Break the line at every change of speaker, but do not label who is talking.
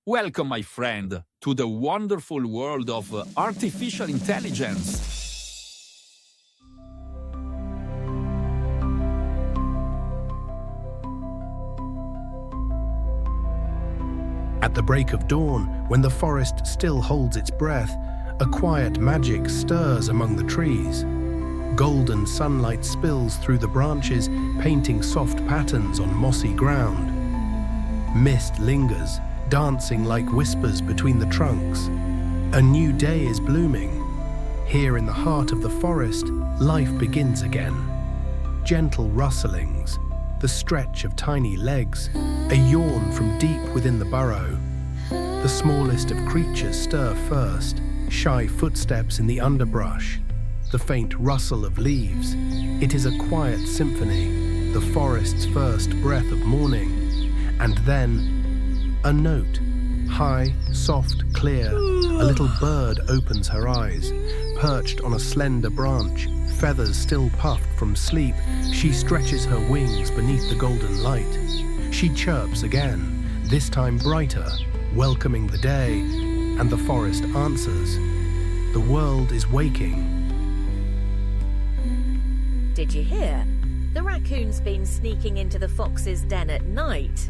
Welcome, my friend, to the wonderful world of artificial intelligence.
At the break of dawn, when the forest still holds its breath, a quiet magic stirs among the trees. Golden sunlight spills through the branches, painting soft patterns on mossy ground. Mist lingers, dancing like whispers between the trunks. A new day is blooming. Here in the heart of the forest, life begins again. Gentle rustlings, the stretch of tiny legs, a yawn from deep within the burrow. The smallest of creatures stir first, shy footsteps in the underbrush, the faint rustle of leaves. It is a quiet symphony, the forest's first breath of morning. And then, a note, high, soft, clear. A little bird opens her eyes. Perched on a slender branch, feathers still puffed from sleep, she stretches her wings beneath the golden light. She chirps again, this time brighter, welcoming the day, and the forest answers. The world is waking.
Did you hear? The raccoon's been sneaking into the fox's den at night.